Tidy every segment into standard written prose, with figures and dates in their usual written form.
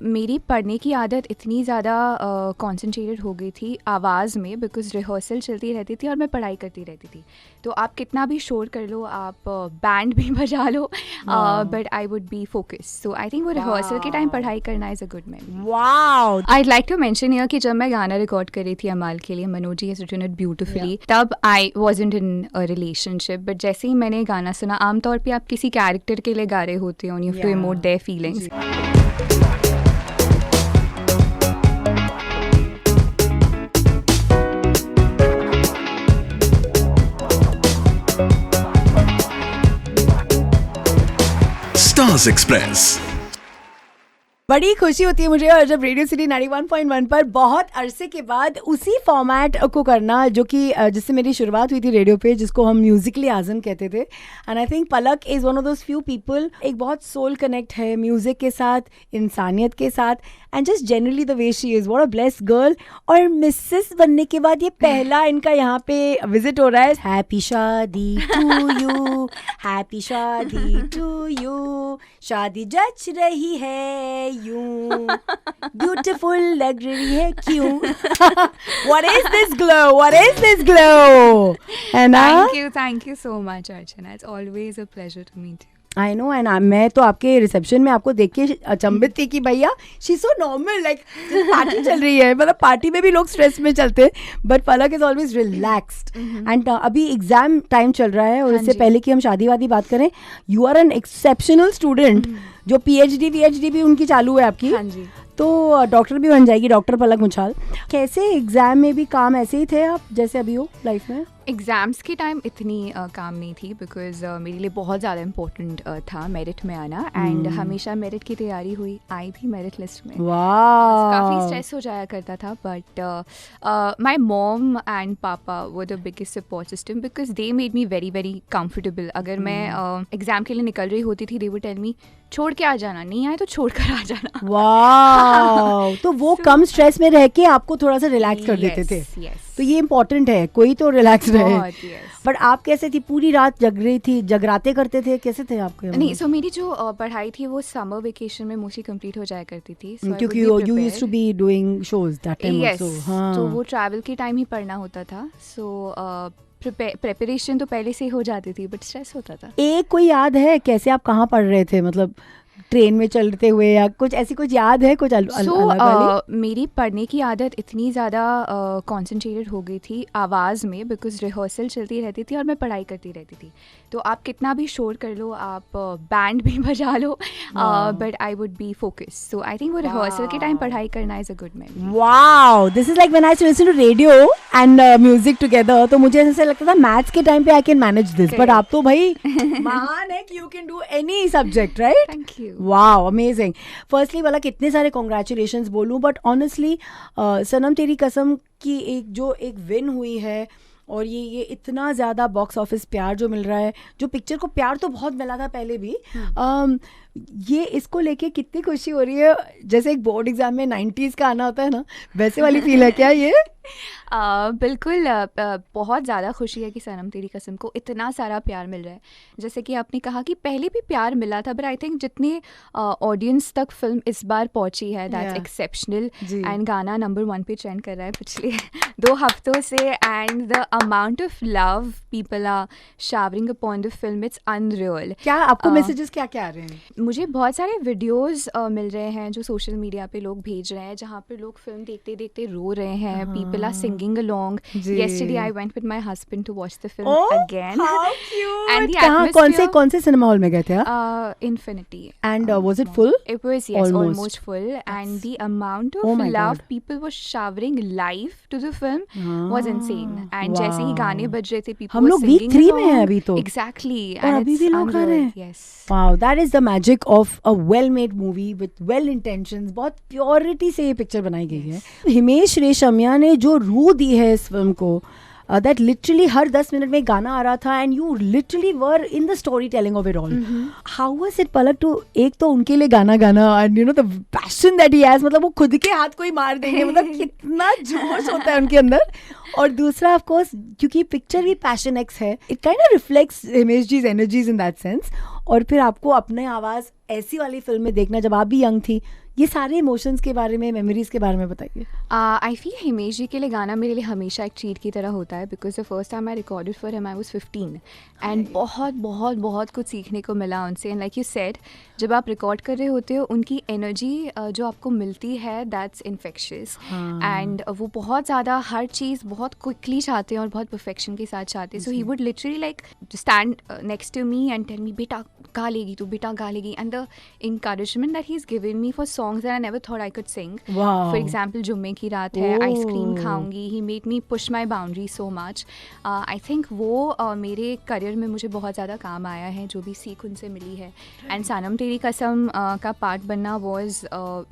मेरी पढ़ने की आदत इतनी ज़्यादा कॉन्सेंट्रेटेड हो गई थी आवाज़ में, बिकॉज रिहर्सल चलती रहती थी और मैं पढ़ाई करती रहती थी। तो आप कितना भी शोर कर लो, आप बैंड भी बजा लो, but I would be focus. So I think वो रिहर्सल के टाइम पढ़ाई करना is a good memory. Wow, I like to mention here कि जब मैं गाना रिकॉर्ड कर रही थी अमाल के लिए, Manoj ji has written it beautifully, तब I wasn't in a relationship, but जैसे ही मैंने गाना सुना, आमतौर पे आप किसी कैरेक्टर के लिए गा रहे होते हो, you have to emote their feelings. Stars express. बड़ी खुशी होती है मुझे और जब रेडियो सिटी 91.1 पर बहुत अरसे के बाद उसी फॉर्मेट को करना जो कि जिससे मेरी शुरुआत हुई थी रेडियो पे, जिसको हम म्यूजिकली आजम कहते थे। And I think Palak is one of those few people, एक बहुत सोल कनेक्ट है म्यूजिक के साथ, इंसानियत के साथ, and just generally the way she is, what a blessed girl. और मिसेस बनने के बाद ये पहला इनका यहाँ पे विजिट हो रहा है। हैप्पी शादी टू यू, हैप्पी शादी टू यू, शादी जच रही है यूं, ब्यूटीफुल लग रही है क्यों। What is this glow? What is this glow? And Thank you so much, Archana. It's always a pleasure to meet you. I know, and मैं तो आपके रिसेप्शन में आपको देख के अचंभित थी कि भैया she so normal, like party चल रही है। मतलब पार्टी में भी लोग स्ट्रेस में चलते हैं, but Palak is always relaxed. And अभी एग्जाम टाइम चल रहा है और इससे पहले कि हम शादी वादी बात करें, you are an exceptional student, जो पीएचडी भी उनकी चालू है आपकी। हाँ जी। तो डॉक्टर भी बन जाएगी, डॉक्टर पलक मुछाल। कैसे एग्जाम में भी काम ऐसे ही थे आप जैसे अभी हो लाइफ में? एग्ज़ाम्स के टाइम इतनी काम नहीं थी, बिकॉज मेरे लिए बहुत ज़्यादा इम्पोर्टेंट था मेरिट में आना, एंड हमेशा मेरिट की तैयारी हुई, आई भी मेरिट लिस्ट में। काफ़ी स्ट्रेस हो जाया करता था, बट माई मॉम एंड पापा वो the biggest support system, because they made me very very comfortable. अगर मैं एग्ज़ाम के लिए निकल रही होती थी, दे वुड टेल मी छोड़ के आ जाना, नहीं आए तो छोड़ कर आ जाना। वाह, तो वो कम स्ट्रेस में रह के आपको थोड़ा सा रिलैक्स कर देते थे। तो ये इम्पोर्टेंट है, कोई तो रिलैक्स रहे। बट आप कैसे थी? पूरी रात जग रही थी, जगराते करते थे, कैसे थे आपके? नहीं, सो मेरी जो पढ़ाई थी वो समर वेकेशन में मोस्टली कंप्लीट हो जाया करती थी, क्योंकि you used to be doing shows that time also. हाँ, तो वो ट्रैवल के टाइम ही पढ़ना होता था। सो प्रिपरेशन तो पहले से ही हो जाती थी, बट स्ट्रेस होता था। एक कोई याद है कैसे आप कहाँ पढ़ रहे थे? मतलब ट्रेन में चलते हुए या कुछ ऐसी कुछ याद है कुछ अलग वाली? मेरी पढ़ने की आदत इतनी ज़्यादा कॉन्सेंट्रेटेड हो गई थी आवाज़ में, बिकॉज रिहर्सल चलती रहती थी और मैं पढ़ाई करती रहती थी। तो आप कितना भी शोर कर लो, आप बैंड भी बजा लो, but I would be focus. So I think वो रिहर्सल के टाइम पढ़ाई करना is a good memory. Wow, this is like when I listen to radio and music together, तो मुझे ऐसा लगता था मैथ्स के टाइम पे I can manage this, but आप तो भाई महान है कि you can do any subject, right? Thank you. Wow, amazing. Firstly वाला कितने सारे कॉन्ग्रेचुलेशंस बोलूं, बट ऑनेस्टली सनम तेरी कसम की एक विन हुई है, और ये इतना ज़्यादा बॉक्स ऑफिस प्यार जो मिल रहा है, जो पिक्चर को प्यार तो बहुत मिला था पहले भी, ये इसको लेके कितनी खुशी हो रही है? जैसे एक बोर्ड एग्जाम में 90s का आना होता है ना, वैसे वाली फील है क्या ये? बिल्कुल, बहुत ज़्यादा खुशी है कि सनम तेरी कसम को इतना सारा प्यार मिल रहा है। जैसे कि आपने कहा कि पहले भी प्यार मिला था, बट आई थिंक जितने ऑडियंस तक फिल्म इस बार पहुंची है, दैट्स एक्सेप्शनल। एंड गाना नंबर 1 पे ट्रेंड कर रहा है पिछले 2 हफ्तों से, and the amount of love people are showering upon the film, it's unreal. क्या आपको मैसेजेस क्या क्या आ रहे हैं? मुझे बहुत सारे वीडियोस मिल रहे हैं जो सोशल मीडिया पे लोग भेज रहे हैं, जहाँ पे लोग फिल्म देखते देखते रो रहे हैं। People are singing along. Yesterday I went with my husband to watch the film again. How cute! And the atmosphere, कौन से सिनेमा हॉल में गए थे आप? Infinity. And was it full? It was, yes, almost full. And the amount of love people were showering live to the film was insane. And जैसे ही गाने बज रहे थे, people were singing week 3 में हैं अभी तो. Exactly. और अभी भी लोग गा रहे हैं. Yes. Wow, that is the magic of a well-made movie with well intentions. बहुत प्योरिटी से ये पिक्चर बनाई गई है। हिमेश रेशमिया ने जो रूह दी है इस फिल्म को, दैट लिटरली हर 10 मिनट में गाना आ रहा था, and you literally were in the story telling of it all. How was it Palak to एक तो उनके लिए गाना गाना, and you know the passion that he has, मतलब वो खुद के हाथ को ही मार देंगे, मतलब कितना जोश होता है उनके अंदर। और दूसरा ऑफ कोर्स क्योंकि पिक्चर भी पैशन एक्स है, it kind of reflects Himesh ji's energies in that sense. और फिर आपको अपने आवाज़ ऐसी वाली फिल्म में देखना, जब आप भी यंग थी, ये सारे इमोशंस के बारे में, मेमोरीज के बारे में बताइए। आई फील हिमेश जी के लिए गाना मेरे लिए हमेशा एक ट्रीट की तरह होता है, because the first time I recorded for him I was 15 and बहुत बहुत बहुत कुछ सीखने को मिला उनसे। एंड लाइक यू सेड, जब आप रिकॉर्ड कर रहे होते हो उनकी एनर्जी जो आपको मिलती है दैट्स इन्फेक्शियस। एंड वो बहुत ज़्यादा हर चीज़ बहुत क्विकली चाहते हैं और बहुत परफेक्शन के साथ चाहते हैं। So he would literally like stand next to me and tell me, बेटा गा लेगी तू, बेटा गा लेगी। And the encouragement that he's given me for songs that I never thought I could sing. Wow. For example, जुम्मे की रात है, आइसक्रीम खाऊंगी, he made me push my boundaries so much. I think वो मेरे करियर में मुझे बहुत ज़्यादा काम आया है, जो भी सीख उनसे मिली है। एंड सनम तेरी कसम का पार्ट बनना was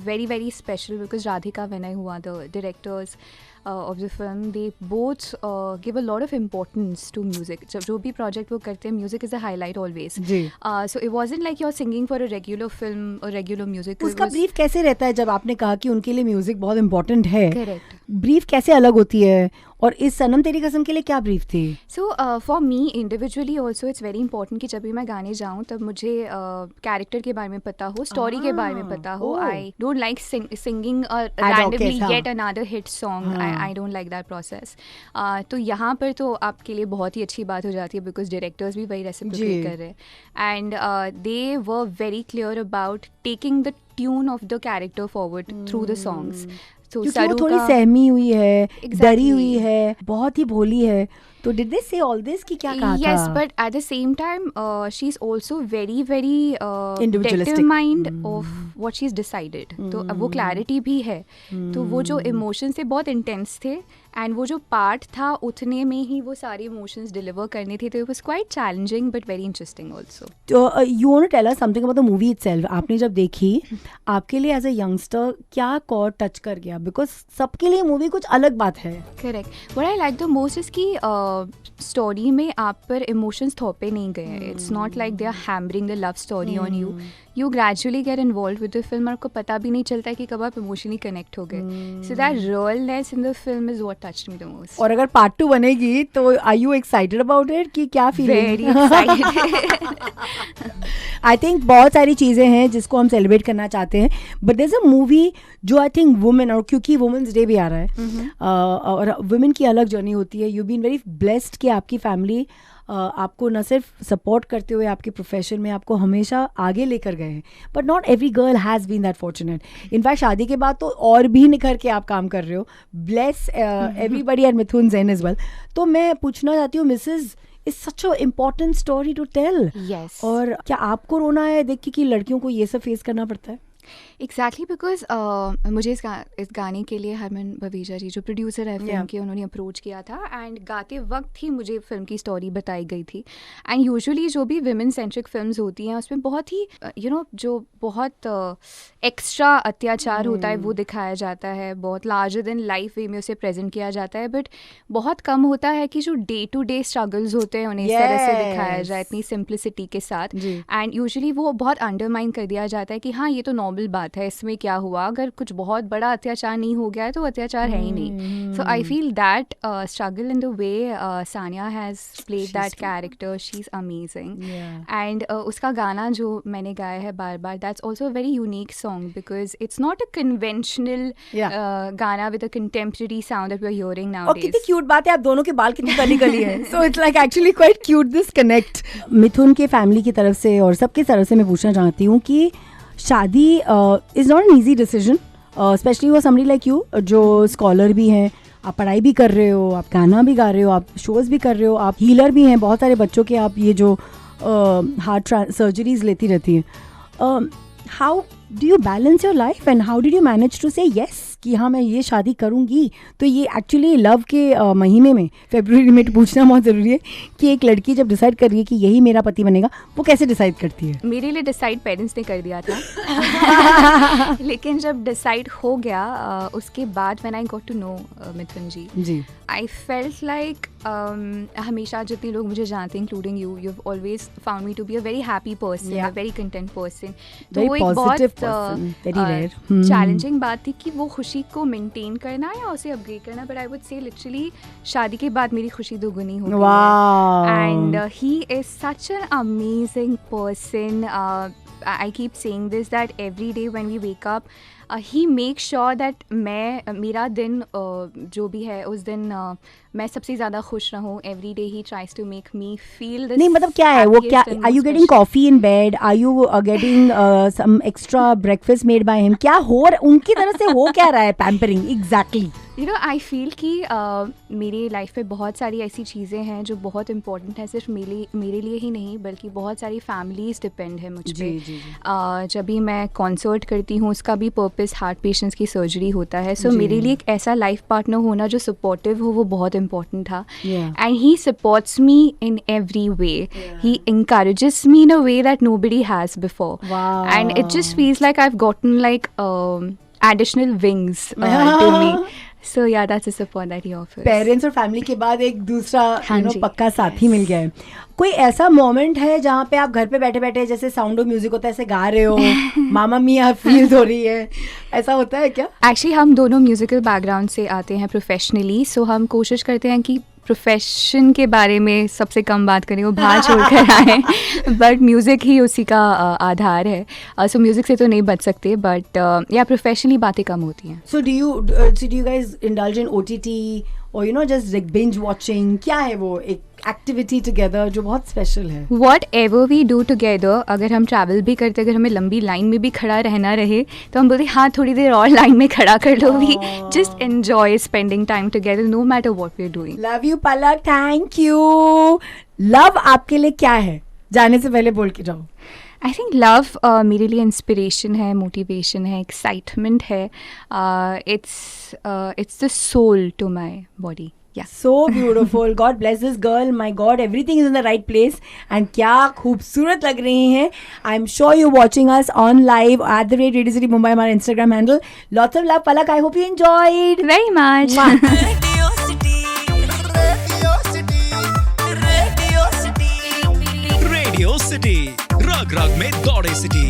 very very special because Radhika Vinay हुआ, the directors of the film, they both give a lot of importance to music. जो भी project वो करते हैं, music is a highlight always. So it wasn't like you're singing for a regular film or regular music. उसका brief कैसे रहता है जब आपने कहा कि उनके लिए म्यूजिक बहुत इंपॉर्टेंट है? Correct. ब्रीफ कैसे अलग होती है और इस सनम तेरी कसम के लिए क्या ब्रीफ थी? So for me individually also it's very important कि जब भी मैं गाने जाऊँ तब मुझे कैरेक्टर के बारे में पता हो, स्टोरी के बारे में पता हो. I don't like singing randomly get another hit song. I don't like that process. तो यहाँ पर तो आपके लिए बहुत ही अच्छी बात हो जाती है बिकॉज डायरेक्टर्स भी वही रेसिप्रोकेट कर रहे हैं and they were very clear about taking the tune of the character forward through the songs. क्योंकि वो थोड़ी सहमी हुई है, डरी हुई है, बहुत ही भोली है. तो did they say all this कि क्या कहा था? Yes, but at the same time, she's also very very individualistic determined of what she's decided. तो अब वो clarity भी है. तो वो जो emotions थे बहुत intense थे and वो जो part था उतने में ही वो सारे emotions deliver करने थे. तो it was quite challenging but very interesting also. तो you want to tell us something about the movie itself. आपने जब देखी, आपके लिए as a youngster क्या chord touch कर गया? Because सबके लिए movie कुछ अलग बात है. Correct. What I like the most is कि स्टोरी में आप पर इमोशंस थोपे नहीं गए. It's not like they are hammering the love story on you. You gradually get involve with the film और आपको पता भी नहीं चलता है कि कब आप इमोशनली कनेक्ट हो गए. So that realness in the film is what touched me the most. और अगर पार्ट 2 बनेगी तो are you excited about it कि क्या feeling? Very excited. I think बहुत सारी चीज़ें हैं जिसको हम सेलिब्रेट करना चाहते हैं, but there is a movie जो आई थिंक वुमेन, और क्योंकि वुमेन्स डे भी आ रहा है और वुमेन की अलग जर्नी होती है. यू बीन वेरी ब्लेस्ड कि आपकी फैमिली आपको न सिर्फ सपोर्ट करते हुए आपके प्रोफेशन में आपको हमेशा आगे लेकर गए हैं, but not every girl has been that fortunate. In fact शादी के बाद तो और भी निखर के आप काम कर रहे हो. Bless everybody at Mithun Zain as well. तो मैं पूछना चाहती हूँ, Mrs It's such an important story to tell. Yes. और क्या आपको रोना है देख के कि लड़कियों को ये सब फेस करना पड़ता है? एग्जैक्टली बिकॉज मुझे इस गाने के लिए हरमन भवीजा जी जो प्रोड्यूसर है फिल्म के, उन्होंने अप्रोच किया था एंड गाते वक्त ही मुझे फिल्म की स्टोरी बताई गई थी. एंड यूजुअली जो भी विमेन सेंट्रिक फिल्म्स होती हैं उसमें बहुत ही जो बहुत एक्स्ट्रा अत्याचार होता है वो दिखाया जाता है, बहुत लार्जर देन लाइफ वे में उसे प्रेजेंट किया जाता है. बट बहुत कम होता है कि जो डे टू डे स्ट्रगल्स होते हैं उन्हें इस तरह से दिखाया जाए इतनी सिंप्लिसिटी के साथ. एंड यूजुअली वो बहुत अंडरमाइन कर दिया जाता है कि हाँ ये तो नॉर्मल बात है, इसमें क्या हुआ, अगर कुछ बहुत बड़ा अत्याचार नहीं हो गया है तो अत्याचार है ही नहीं. So I feel that struggle in the way Sania has played that character, she is amazing. And उसका गाना जो मैंने गाया है बार बार, that's also very unique song because it's not a conventional गाना with a contemporary sound that we are hearing nowadays. कितनी क्यूट बात है, आप दोनों के बाल कितनी कली कली है. So it's like actually quite cute this connect. Mithun के फैमिली की तरफ से और सबकी तरफ से मैं पूछना चाहती हूँ कि शादी is not an easy decision, specially for somebody like you जो स्कॉलर भी हैं, आप पढ़ाई भी कर रहे हो, आप गाना भी गा रहे हो, आप शोज़ भी कर रहे हो, आप हीलर भी हैं बहुत सारे बच्चों के, आप ये जो हार्ट सर्जरीज लेती रहती हैं. How do you balance your life and how did you manage to say yes कि हाँ मैं ये शादी करूँगी? तो ये एक्चुअली लव के महीने में फरवरी में पूछना बहुत ज़रूरी है कि एक लड़की जब डिसाइड कर रही है कि यही मेरा पति बनेगा, वो कैसे डिसाइड करती है? मेरे लिए डिसाइड पेरेंट्स ने कर दिया था. लेकिन जब डिसाइड हो गया उसके बाद when I got to know Mithun ji, I felt like हमेशा जितने लोग मुझे जानते हैं including you have always found me to be a very happy person, a very content person. तो वो एक बहुत चैलेंजिंग बात थी कि वो खुशी को मेंटेन करना या उसे अपग्रेड करना. But I would say literally शादी के बाद मेरी खुशी दोगुनी हो गई है. And he is such an amazing person. I keep saying this that every day when we wake up he make sure that मेरा दिन जो भी है उस दिन मैं सबसे ज़्यादा खुश रहूँ. एवरी डे ही tries to make me feel this. नहीं मतलब क्या है वो, क्या are you getting coffee in bed, are you getting some extra breakfast made by him, क्या हो उनकी तरफ से हो क्या रहा है pampering exactly? You know I feel कि मेरी लाइफ में बहुत सारी ऐसी चीज़ें हैं जो बहुत इंपॉर्टेंट हैं, सिर्फ मेरे लिए ही नहीं बल्कि बहुत सारी फैमिलीज डिपेंड है मुझ पर. जब भी मैं कॉन्सर्ट करती हूँ उसका भी पर्पस हार्ट पेशेंट्स की सर्जरी होता है. सो मेरे लिए एक ऐसा लाइफ पार्टनर होना जो सपोर्टिव हो वो बहुत इंपॉर्टेंट था. And he supports me in every way. He encourages me in a way that nobody has before. Wow. And it just feels like I've gotten like additional wings to me. So yeah, that's the support that he offers. Parents और family के बाद एक दूसरा हाँ जी, पक्का साथी मिल गया है. कोई ऐसा मोमेंट है जहाँ पे आप घर पे बैठे बैठे जैसे साउंड ऑफ म्यूजिक होता है ऐसे गा रहे हो, मामा मिया फील हो रही है, ऐसा होता है क्या? एक्चुअली हम दोनों म्यूजिकल बैकग्राउंड से आते हैं प्रोफेशनली. सो हम कोशिश करते हैं कि प्रोफेशन के बारे में सबसे कम बात करें, वो बाहर छोड़कर आए. बट म्यूज़िक ही उसी का आधार है. सो म्यूज़िक से तो नहीं बच सकते बट या प्रोफेशनली बातें कम होती हैं. So do you guys indulge in OTT or you know just like binge watching? क्या है वो एक एक्टिविटी टुगेदर जो बहुत स्पेशल है? Whatever we do together, अगर हम ट्रैवल भी करते, अगर हमें लंबी लाइन में भी खड़ा रहना रहे तो हम बोलते हाँ थोड़ी देर और लाइन में खड़ा कर लो. We just enjoy spending time together no matter what we are doing. Love you Palak, thank you. Love आपके लिए क्या है? जाने से पहले बोल के जाओ. आई थिंक लव मेरे लिए इंस्पिरेशन है, मोटिवेशन है, एक्साइटमेंट है. It's the soul to my body. Yeah. So beautiful. God bless this girl. My God, everything is in the right place. And क्या खूबसूरत लग रही हैं. I'm sure you're watching us on live at the Radio City Mumbai, हमारा Instagram handle. Lots of love, Palak. I hope you enjoyed. Very much. Radio City, Radio City, Radio City, Radio City. रग रग में दौड़े city.